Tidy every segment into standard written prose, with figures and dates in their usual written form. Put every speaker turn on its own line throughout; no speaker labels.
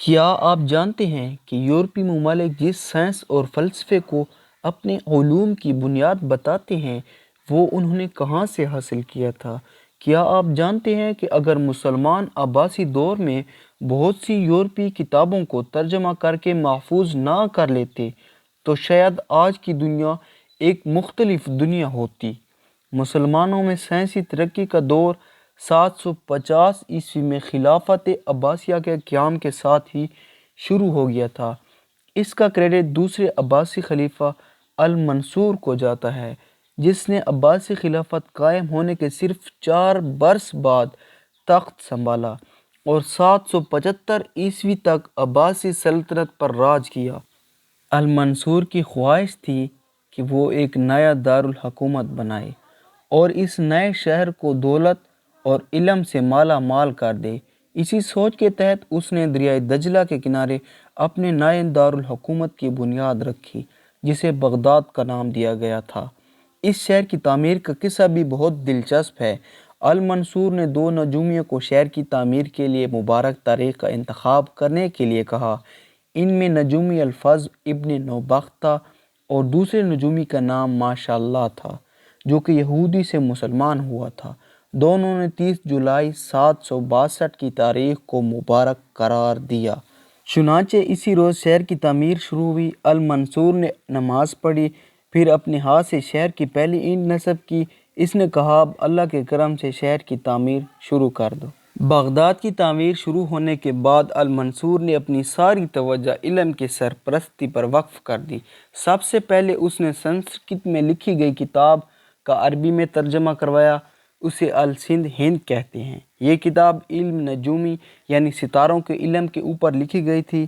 کیا آپ جانتے ہیں کہ یورپی ممالک جس سائنس اور فلسفے کو اپنے علوم کی بنیاد بتاتے ہیں وہ انہوں نے کہاں سے حاصل کیا تھا؟ کیا آپ جانتے ہیں کہ اگر مسلمان عباسی دور میں بہت سی یورپی کتابوں کو ترجمہ کر کے محفوظ نہ کر لیتے تو شاید آج کی دنیا ایک مختلف دنیا ہوتی۔ مسلمانوں میں سائنسی ترقی کا دور 750 میں خلافت عباسیہ کے قیام کے ساتھ ہی شروع ہو گیا تھا۔ اس کا کریڈٹ دوسرے عباسی خلیفہ المنصور کو جاتا ہے جس نے عباسی خلافت قائم ہونے کے صرف 4 برس بعد تخت سنبھالا اور 775 تک عباسی سلطنت پر راج کیا۔ المنصور کی خواہش تھی کہ وہ ایک نیا دارالحکومت بنائے اور اس نئے شہر کو دولت اور علم سے مالا مال کر دے۔ اسی سوچ کے تحت اس نے دریائے دجلہ کے کنارے اپنے نئے دارالحکومت کی بنیاد رکھی جسے بغداد کا نام دیا گیا تھا۔ اس شہر کی تعمیر کا قصہ بھی بہت دلچسپ ہے۔ المنصور نے 2 نجومیوں کو شہر کی تعمیر کے لیے مبارک تاریخ کا انتخاب کرنے کے لیے کہا۔ ان میں نجومی الفضل ابن نوبخت تھا اور دوسرے نجومی کا نام ماشاء اللہ تھا جو کہ یہودی سے مسلمان ہوا تھا۔ دونوں نے 30 جولائی 762 کی تاریخ کو مبارک قرار دیا۔ چنانچہ اسی روز شہر کی تعمیر شروع ہوئی۔ المنصور نے نماز پڑھی، پھر اپنے ہاتھ سے شہر کی پہلی اینٹ نصب کی۔ اس نے کہا اب اللہ کے کرم سے شہر کی تعمیر شروع کر دو۔ بغداد کی تعمیر شروع ہونے کے بعد المنصور نے اپنی ساری توجہ علم کی سرپرستی پر وقف کر دی۔ سب سے پہلے اس نے سنسکرت میں لکھی گئی کتاب کا عربی میں ترجمہ کروایا، اسے السند ہند کہتے ہیں۔ یہ کتاب علم نجومی یعنی ستاروں کے علم کے اوپر لکھی گئی تھی۔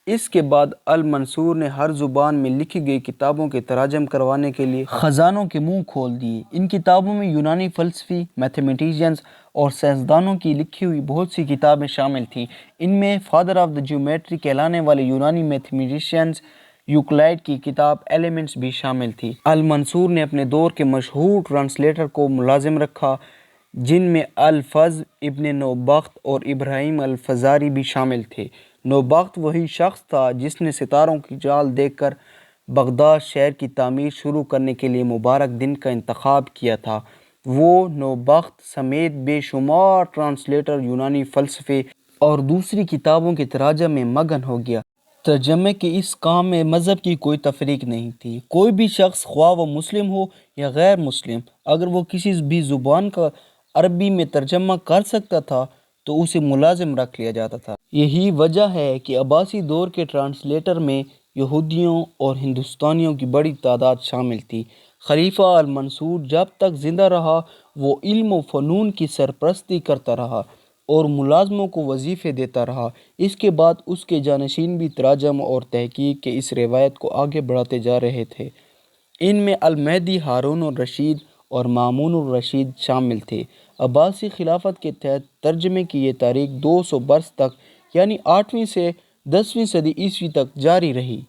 اس کے بعد المنصور نے ہر زبان میں لکھی گئی کتابوں کے تراجم کروانے کے لیے خزانوں کے منہ کھول دیے۔ ان کتابوں میں یونانی فلسفی، میتھمیٹیشینز اور سائنسدانوں کی لکھی ہوئی بہت سی کتابیں شامل تھیں۔ ان میں فادر آف دا جیومیٹری کہلانے والے یونانی میتھمیٹیشین یوکلائڈ کی کتاب ایلیمنٹس بھی شامل تھی۔ المنصور نے اپنے دور کے مشہور ٹرانسلیٹر کو ملازم رکھا جن میں الفضل ابن نوبخت اور ابراہیم الفزاری بھی شامل تھے۔ نوبخت وہی شخص تھا جس نے ستاروں کی چال دیکھ کر بغداد شہر کی تعمیر شروع کرنے کے لیے مبارک دن کا انتخاب کیا تھا۔ وہ نوبخت سمیت بے شمار ٹرانسلیٹر یونانی فلسفے اور دوسری کتابوں کے تراجم میں مگن ہو گیا۔ ترجمے کے اس کام میں مذہب کی کوئی تفریق نہیں تھی۔ کوئی بھی شخص خواہ وہ مسلم ہو یا غیر مسلم اگر وہ کسی بھی زبان کا عربی میں ترجمہ کر سکتا تھا تو اسے ملازم رکھ لیا جاتا تھا۔ یہی وجہ ہے کہ عباسی دور کے ٹرانسلیٹر میں یہودیوں اور ہندوستانیوں کی بڑی تعداد شامل تھی۔ خلیفہ المنصور جب تک زندہ رہا وہ علم و فنون کی سرپرستی کرتا رہا اور ملازموں کو وظیفے دیتا رہا۔ اس کے بعد اس کے جانشین بھی تراجم اور تحقیق کے اس روایت کو آگے بڑھاتے جا رہے تھے۔ ان میں المہدی ہارون الرشید اور مامون الرشید شامل تھے۔ عباسی خلافت کے تحت ترجمے کی یہ تاریخ 200 برس تک یعنی 8ویں سے 10ویں صدی عیسوی تک جاری رہی۔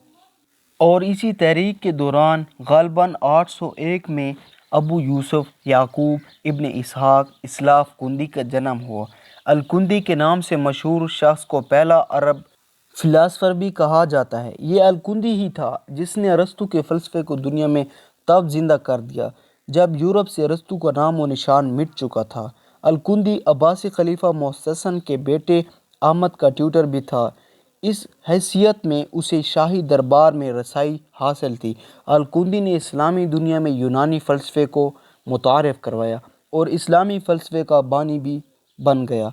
اور اسی تحریک کے دوران غالباً 801 میں ابو یوسف یعقوب ابن اسحاق اسلاف کندی کا جنم ہوا۔ الکندی کے نام سے مشہور شخص کو پہلا عرب فلاسفر بھی کہا جاتا ہے۔ یہ الکندی ہی تھا جس نے ارسطو کے فلسفے کو دنیا میں تب زندہ کر دیا جب یورپ سے ارسطو کا نام و نشان مٹ چکا تھا۔ الکندی عباسی خلیفہ محسن کے بیٹے احمد کا ٹیوٹر بھی تھا۔ اس حیثیت میں اسے شاہی دربار میں رسائی حاصل تھی۔ الکندی نے اسلامی دنیا میں یونانی فلسفے کو متعارف کروایا اور اسلامی فلسفے کا بانی بھی بن گیا۔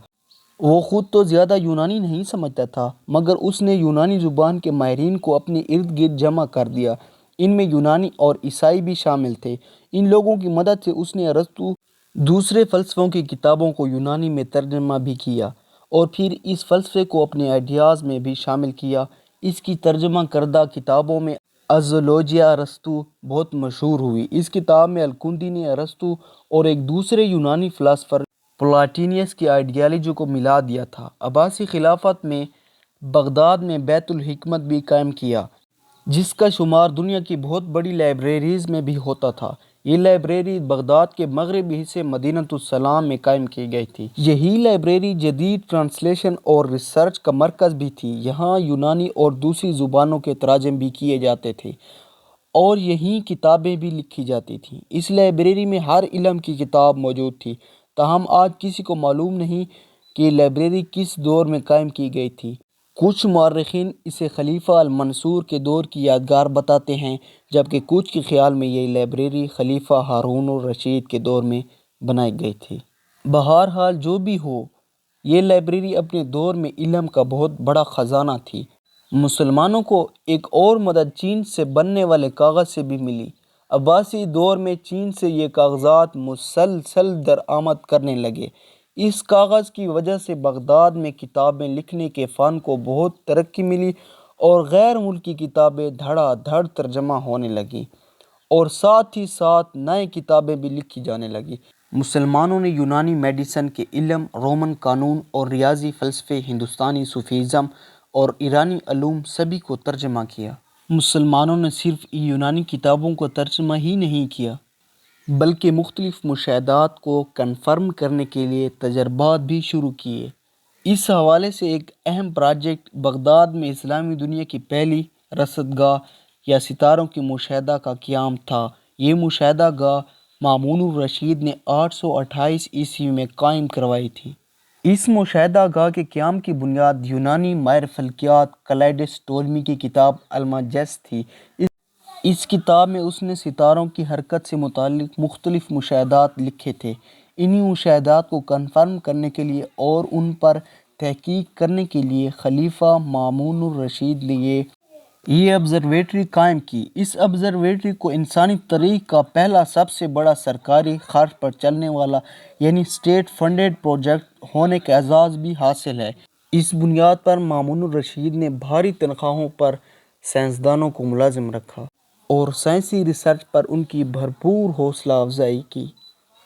وہ خود تو زیادہ یونانی نہیں سمجھتا تھا مگر اس نے یونانی زبان کے ماہرین کو اپنے ارد گرد جمع کر دیا۔ ان میں یونانی اور عیسائی بھی شامل تھے۔ ان لوگوں کی مدد سے اس نے ارسطو دوسرے فلسفوں کی کتابوں کو یونانی میں ترجمہ بھی کیا اور پھر اس فلسفے کو اپنے آئیڈیاز میں بھی شامل کیا۔ اس کی ترجمہ کردہ کتابوں میں ازولوجیا ارسطو بہت مشہور ہوئی۔ اس کتاب میں الکندی نے ارسطو اور ایک دوسرے یونانی فلاسفر پلاٹینس کی آئیڈیالوجی کو ملا دیا تھا۔ عباسی خلافت میں بغداد میں بیت الحکمت بھی قائم کیا جس کا شمار دنیا کی بہت بڑی لائبریریز میں بھی ہوتا تھا۔ یہ لائبریری بغداد کے مغربی حصے مدینۃ السلام میں قائم کی گئی تھی۔ یہی لائبریری جدید ٹرانسلیشن اور ریسرچ کا مرکز بھی تھی۔ یہاں یونانی اور دوسری زبانوں کے تراجم بھی کیے جاتے تھے اور یہیں کتابیں بھی لکھی جاتی تھیں۔ اس لائبریری میں ہر علم کی کتاب موجود تھی۔ تاہم آج کسی کو معلوم نہیں کہ یہ لائبریری کس دور میں قائم کی گئی تھی۔ کچھ مورخین اسے خلیفہ المنصور کے دور کی یادگار بتاتے ہیں، جبکہ کچھ کے خیال میں یہ لائبریری خلیفہ ہارون الرشید کے دور میں بنائی گئی تھی۔ بہرحال جو بھی ہو، یہ لائبریری اپنے دور میں علم کا بہت بڑا خزانہ تھی۔ مسلمانوں کو ایک اور مدد چین سے بننے والے کاغذ سے بھی ملی۔ عباسی دور میں چین سے یہ کاغذات مسلسل درآمد کرنے لگے۔ اس کاغذ کی وجہ سے بغداد میں کتابیں لکھنے کے فن کو بہت ترقی ملی اور غیر ملکی کتابیں دھڑا دھڑ ترجمہ ہونے لگیں اور ساتھ ہی ساتھ نئے کتابیں بھی لکھی جانے لگیں۔ مسلمانوں نے یونانی میڈیسن کے علم، رومن قانون اور ریاضی، فلسفے، ہندوستانی صوفیزم اور ایرانی علوم سبھی کو ترجمہ کیا۔ مسلمانوں نے صرف یونانی کتابوں کو ترجمہ ہی نہیں کیا بلکہ مختلف مشاہدات کو کنفرم کرنے کے لیے تجربات بھی شروع کیے۔ اس حوالے سے ایک اہم پروجیکٹ بغداد میں اسلامی دنیا کی پہلی رصدگاہ یا ستاروں کے مشاہدہ کا قیام تھا۔ یہ مشاہدہ گاہ مامون الرشید نے 828 عیسوی میں قائم کروائی تھی۔ اس مشاہدہ گاہ کے قیام کی بنیاد یونانی ماہر فلکیات کلیڈس ٹولمی کی کتاب المجس تھی۔ اس کتاب میں اس نے ستاروں کی حرکت سے متعلق مختلف مشاہدات لکھے تھے۔ انہی مشاہدات کو کنفرم کرنے کے لیے اور ان پر تحقیق کرنے کے لیے خلیفہ مامون الرشید نے یہ آبزرویٹری قائم کی۔ اس آبزرویٹری کو انسانی تاریخ کا پہلا سب سے بڑا سرکاری خرچ پر چلنے والا یعنی اسٹیٹ فنڈڈ پروجیکٹ ہونے کا اعزاز بھی حاصل ہے۔ اس بنیاد پر مامون الرشید نے بھاری تنخواہوں پر سائنسدانوں کو ملازم رکھا اور سائنسی ریسرچ پر ان کی بھرپور حوصلہ افزائی کی۔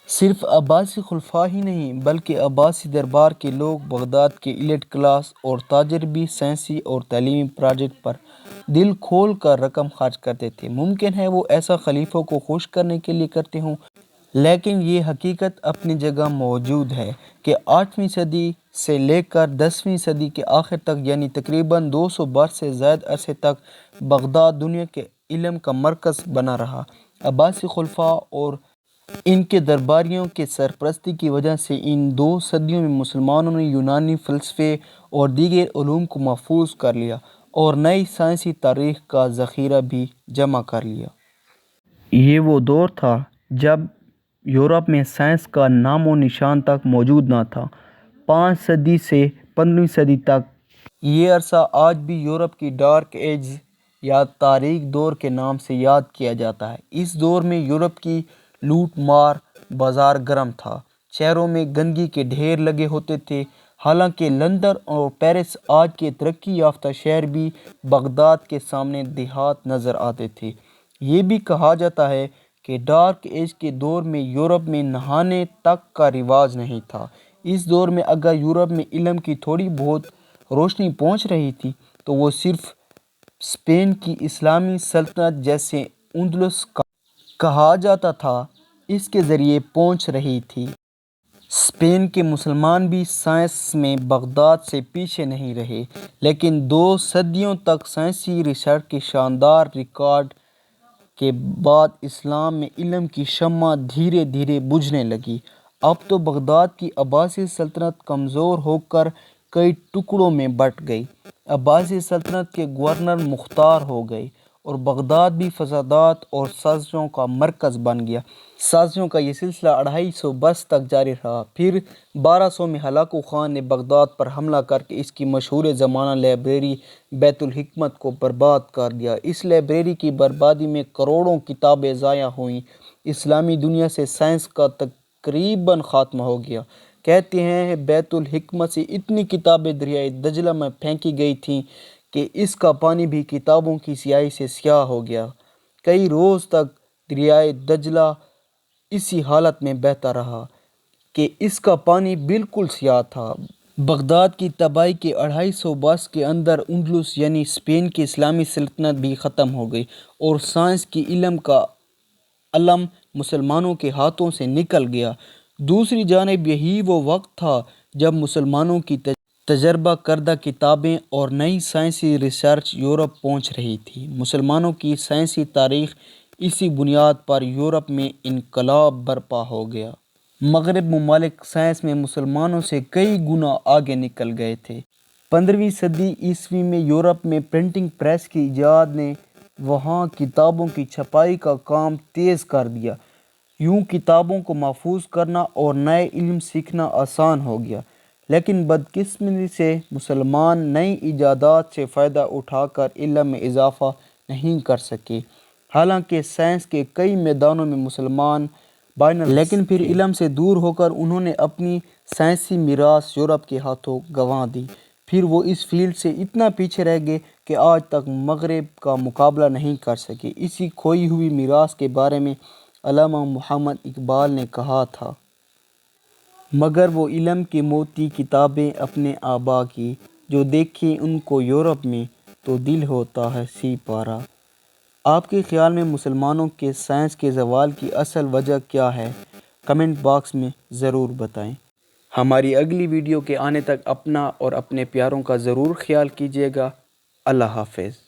صرف عباسی خلفاء ہی نہیں بلکہ عباسی دربار کے لوگ، بغداد کے ایلیٹ کلاس اور تاجر بھی سائنسی اور تعلیمی پروجیکٹ پر دل کھول کر رقم خرچ کرتے تھے۔ ممکن ہے وہ ایسا خلیفوں کو خوش کرنے کے لیے کرتے ہوں، لیکن یہ حقیقت اپنی جگہ موجود ہے کہ 8ویں صدی سے لے کر 10ویں صدی کے آخر تک یعنی تقریباً 200 برس سے زائد عرصے تک بغداد دنیا کے علم کا مرکز بنا رہا۔ عباسی خلفاء اور ان کے درباریوں کے سرپرستی کی وجہ سے ان 2 صدیوں میں مسلمانوں نے یونانی فلسفے اور دیگر علوم کو محفوظ کر لیا اور نئی سائنسی تاریخ کا ذخیرہ بھی جمع کر لیا۔ یہ وہ دور تھا جب یورپ میں سائنس کا نام و نشان تک موجود نہ تھا۔ 5 صدی سے 15ویں صدی تک یہ عرصہ آج بھی یورپ کی ڈارک ایجز یا تاریک دور کے نام سے یاد کیا جاتا ہے۔ اس دور میں یورپ کی لوٹ مار بازار گرم تھا، شہروں میں گندگی کے ڈھیر لگے ہوتے تھے۔ حالانکہ لندن اور پیرس آج کے ترقی یافتہ شہر بھی بغداد کے سامنے دیہات نظر آتے تھے۔ یہ بھی کہا جاتا ہے کہ ڈارک ایج کے دور میں یورپ میں نہانے تک کا رواج نہیں تھا۔ اس دور میں اگر یورپ میں علم کی تھوڑی بہت روشنی پہنچ رہی تھی تو وہ صرف اسپین کی اسلامی سلطنت جسے اندلس کہا جاتا تھا اس کے ذریعے پہنچ رہی تھی۔ اسپین کے مسلمان بھی سائنس میں بغداد سے پیچھے نہیں رہے، لیکن 2 صدیوں تک سائنسی ریسرچ کے شاندار ریکارڈ کے بعد اسلام میں علم کی شمع دھیرے دھیرے بجھنے لگی۔ اب تو بغداد کی عباسی سلطنت کمزور ہو کر کئی ٹکڑوں میں بٹ گئی۔ عباسی سلطنت کے گورنر مختار ہو گئے اور بغداد بھی فسادات اور سازشوں کا مرکز بن گیا۔ سازشوں کا یہ سلسلہ 250 برس تک جاری رہا۔ پھر 1200 میں ہلاکو خان نے بغداد پر حملہ کر کے اس کی مشہور زمانہ لائبریری بیت الحکمت کو برباد کر دیا۔ اس لائبریری کی بربادی میں کروڑوں کتابیں ضائع ہوئیں۔ اسلامی دنیا سے سائنس کا تقریباً خاتمہ ہو گیا۔ کہتے ہیں بیت الحکمت سے اتنی کتابیں دریائے دجلہ میں پھینکی گئی تھیں کہ اس کا پانی بھی کتابوں کی سیاہی سے سیاہ ہو گیا۔ کئی روز تک دریائے دجلہ اسی حالت میں بہتا رہا کہ اس کا پانی بالکل سیاہ تھا۔ بغداد کی تباہی کے 250 برس کے اندر اندلس یعنی اسپین کی اسلامی سلطنت بھی ختم ہو گئی اور سائنس کی علم کا علم مسلمانوں کے ہاتھوں سے نکل گیا۔ دوسری جانب یہی وہ وقت تھا جب مسلمانوں کی تجربہ کردہ کتابیں اور نئی سائنسی ریسرچ یورپ پہنچ رہی تھی۔ مسلمانوں کی سائنسی تاریخ اسی بنیاد پر یورپ میں انقلاب برپا ہو گیا۔ مغرب ممالک سائنس میں مسلمانوں سے کئی گنا آگے نکل گئے تھے۔ 15ویں صدی عیسوی میں یورپ میں پرنٹنگ پریس کی ایجاد نے وہاں کتابوں کی چھپائی کا کام تیز کر دیا۔ یوں کتابوں کو محفوظ کرنا اور نئے علم سیکھنا آسان ہو گیا۔ لیکن بدقسمتی سے مسلمان نئی ایجادات سے فائدہ اٹھا کر علم میں اضافہ نہیں کر سکے۔ حالانکہ سائنس کے کئی میدانوں میں مسلمان لیکن پھر علم سے دور ہو کر انہوں نے اپنی سائنسی میراث یورپ کے ہاتھوں گنوا دی۔ پھر وہ اس فیلڈ سے اتنا پیچھے رہ گئے کہ آج تک مغرب کا مقابلہ نہیں کر سکے۔ اسی کھوئی ہوئی میراث کے بارے میں علامہ محمد اقبال نے کہا تھا، مگر وہ علم کے موتی کتابیں اپنے آبا کی، جو دیکھیں ان کو یورپ میں تو دل ہوتا ہے سی پارا۔ آپ کے خیال میں مسلمانوں کے سائنس کے زوال کی اصل وجہ کیا ہے؟ کمنٹ باکس میں ضرور بتائیں۔ ہماری اگلی ویڈیو کے آنے تک اپنا اور اپنے پیاروں کا ضرور خیال کیجیے گا۔ اللہ حافظ۔